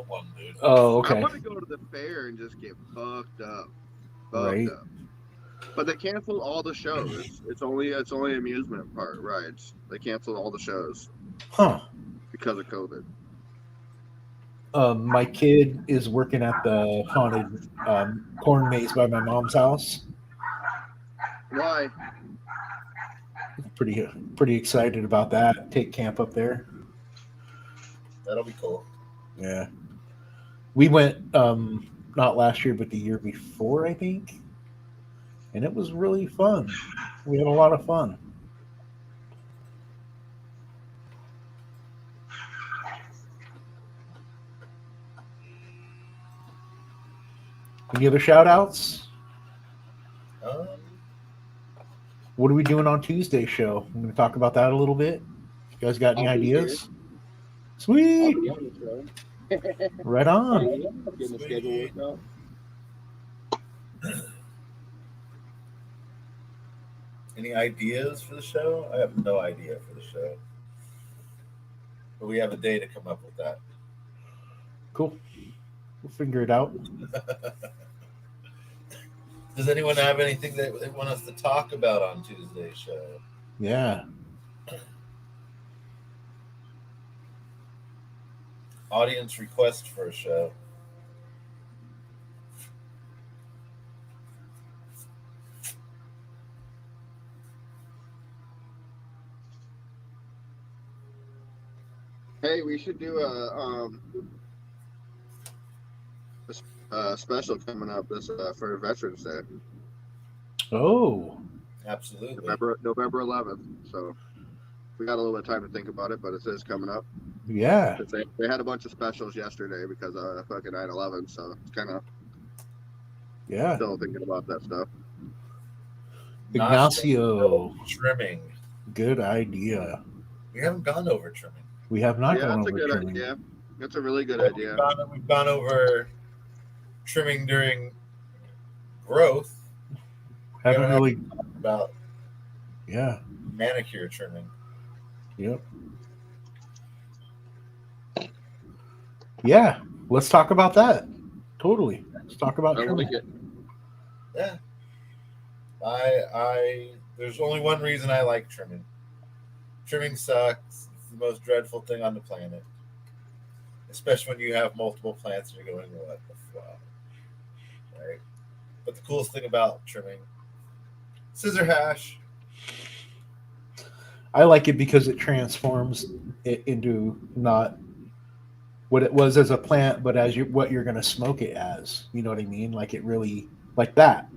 one, dude. Oh, okay. I want to go to the fair and just get fucked up. Right. But they canceled all the shows. It's only amusement park rides. They canceled all the shows. Huh. Because of COVID. My kid is working at the haunted corn maze by my mom's house. Why? Pretty excited about that. Take camp up there. That'll be cool. Yeah. We went not last year, but the year before, I think. and it was really fun. We had a lot of fun. Any other shout outs? Um, What are we doing on Tuesday's show? I'm going to talk about that a little bit. You guys got any I'll be ideas? here. I'll Sweet. be on the show. Right on. Getting the schedule worked out. any ideas for the show? I have no idea for the show. But we have a day to come up with that. Cool. We'll figure it out. Does anyone have anything that they want us to talk about on Tuesday's show? Yeah. Audience request for a show. Hey, we should do a special coming up this for Veterans Day, Oh, Absolutely. November 11th. So we got a little bit of time to think about it, but it is coming up. yeah. They had a bunch of specials yesterday because of fucking 9/11, so it's kind of Yeah. still thinking about that stuff. Ignacio. Trimming. Good idea. We haven't gone over trimming. We have not Yeah, gone that's a over good trimming. idea. That's a really good idea. We've gone over trimming during growth. Haven't Yeah. really. About Yeah. manicure trimming. Yep. Yeah. Let's talk about that. Totally. Let's talk about I trimming. like it. Yeah. There's only one reason I like trimming. Trimming sucks. It's the most dreadful thing on the planet. Especially when you have multiple plants and you're going, what the fuck? Right? But the coolest thing about trimming, scissor hash. I like it because it transforms it into not what it was as a plant, but as what you're going to smoke it as. You know what I mean? Like it really, like that.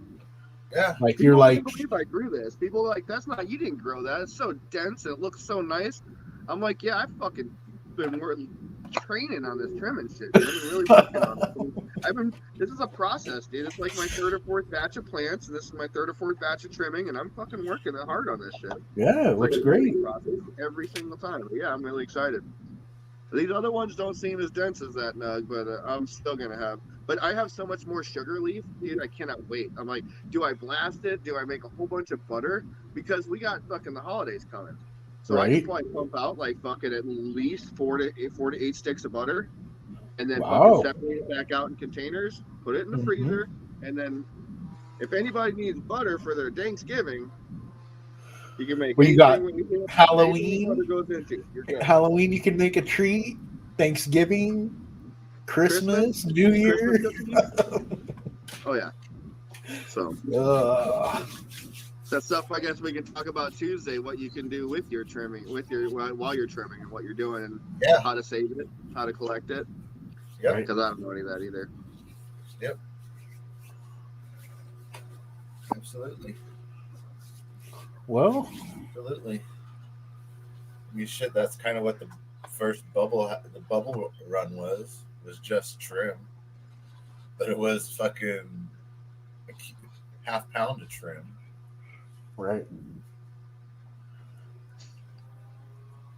Yeah. Like People you're like, can't believe I grew this. People are like, that's not, you didn't grow that. It's so dense. It looks so nice. I'm like, yeah, I've fucking been training on this trimming shit, dude. I've been really working on it. This is a process, dude. It's like my third or fourth batch of plants, and this is my third or fourth batch of trimming, and I'm fucking working hard on this shit. yeah, it It's looks like a great. learning process every single time. But yeah, I'm really excited. These other ones don't seem as dense as that nug, but I'm still gonna have. But I have so much more sugar leaf, dude. I cannot wait. I'm like, do I blast it? Do I make a whole bunch of butter? Because we got fucking the holidays coming. So I Right. could probably pump out like fucking at least 4 to 8 sticks of butter, and then Wow. fucking separate it back out in containers, put it in the Mhm. freezer, and then if anybody needs butter for their Thanksgiving, you can make Well, you got anything Halloween. butter goes into. You're good. Halloween, you can make a treat. Thanksgiving, Christmas, New Year. Christmas cookies? Oh yeah. So that stuff I guess we can talk about Tuesday. What you can do with your trimming, while you're trimming, and what you're doing, and Yeah. how to save it, how to collect it. Yep. Because I don't know any of that either. Yep. Absolutely. Well, Absolutely. I mean, shit. That's kind of what the first bubble run was just trim, but it was fucking a half pound of trim. right.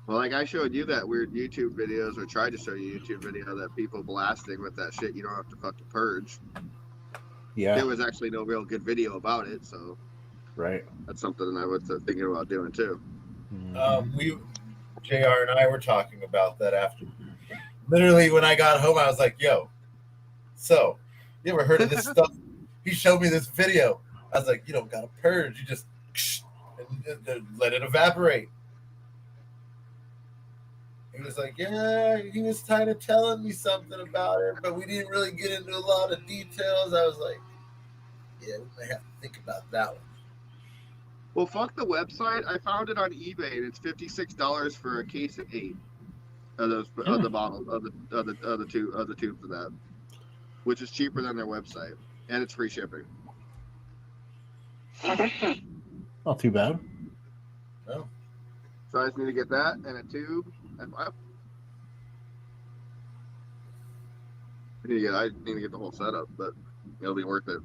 Well, like I showed you that weird YouTube videos, or tried to show you YouTube video that people blasting with that shit. You don't have to fucking purge. Yeah. There was actually no real good video about it, so Right. that's something I was thinking about doing too. JR and I were talking about that after. Literally, when I got home, I was like, "Yo, so you ever heard of this stuff?" He showed me this video. I was like, "You don't gotta purge. You just and let it evaporate." He was like, "Yeah." He was kind of telling me something about it, but we didn't really get into a lot of details. I was like, "Yeah, we may have to think about that one." Well, fuck the website. I found it on eBay, and it's $56 for a case of 8 of those of the bottles of the tubes of that, which is cheaper than their website, and it's free shipping. Not too bad. No. So I just need to get that and a tube. And I need to get the whole setup, but it'll be worth it.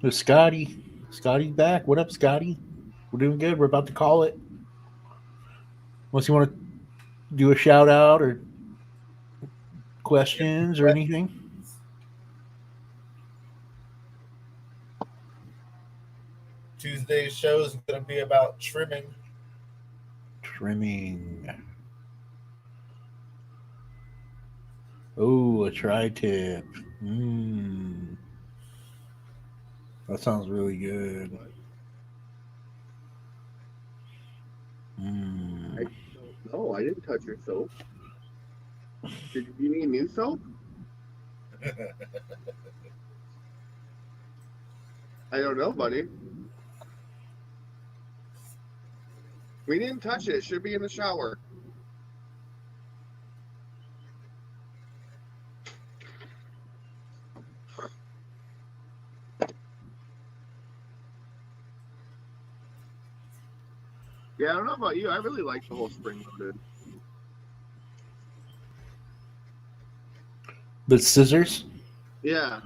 There's Scotty. Scotty's back. What up, Scotty? We're doing good. We're about to call it. Unless you want to do a shout out or questions or anything. Tuesday's show is going to be about trimming. Trimming. Oh, a tri-tip. That sounds really good. No, I didn't touch your soap. Did you need new soap? I don't know, buddy. We didn't touch it. It should be in the shower. Yeah, I don't know about you. I really like the whole spring-loaded. The scissors? Yeah.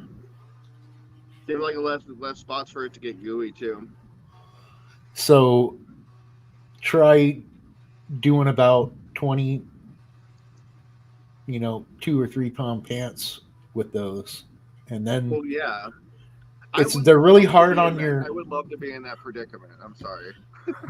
They have like less spots for it to get gooey too. So try doing about 20, 2 or 3 pound pants with those. And then Well, yeah. they're really hard on your. I would love to be in that predicament. I'm sorry.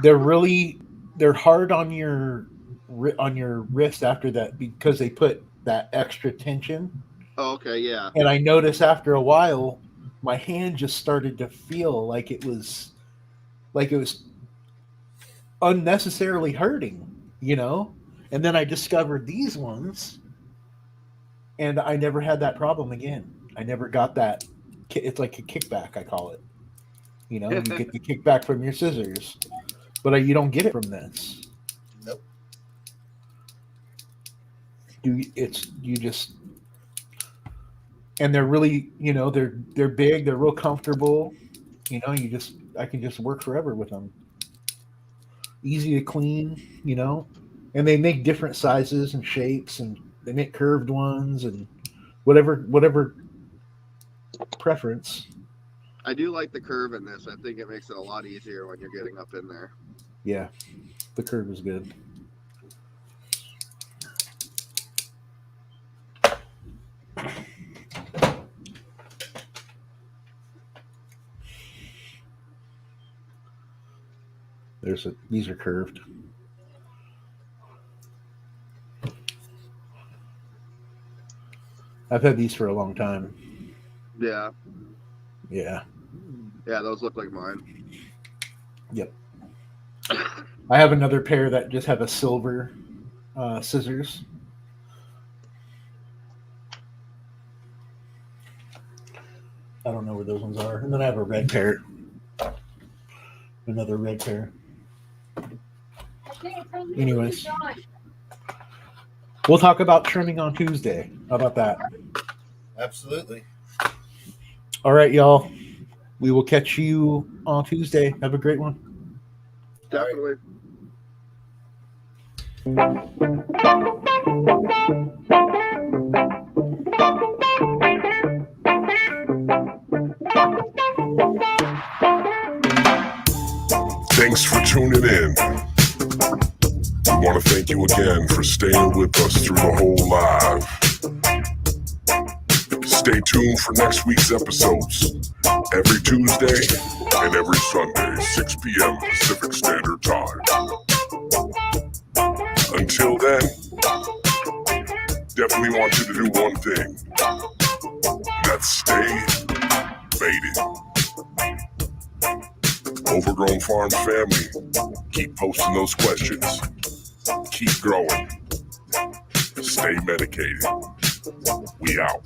They're hard on your wrist after that because they put that extra tension. Oh, okay, yeah. And I noticed after a while, my hand just started to feel like it was unnecessarily hurting, And then I discovered these ones, and I never had that problem again. I never got that. It's like a kickback, I call it. You get the kickback from your scissors, but you don't get it from this. Nope. And they're really, they're big, they're real comfortable. I can just work forever with them. Easy to clean, and they make different sizes and shapes, and they make curved ones and whatever preference. I do like the curve in this. I think it makes it a lot easier when you're getting up in there. Yeah, the curve is good. These are curved. I've had these for a long time. Yeah. Yeah. Yeah, those look like mine. Yep. I have another pair that just have a silver scissors. I don't know where those ones are. And then I have a red pair. Another red pair. Anyways, we'll talk about trimming on Tuesday. How about that? Absolutely. All right, y'all. We will catch you on Tuesday. Have a great one. Definitely. Thanks for tuning in. We want to thank you again for staying with us through the whole live. Stay tuned for next week's episodes every Tuesday and every Sunday, 6 p.m. Pacific Standard Time. Until then, definitely want you to do one thing. That's stay faded. Overgrown Farms family, keep posting those questions. Keep growing. Stay medicated. We out.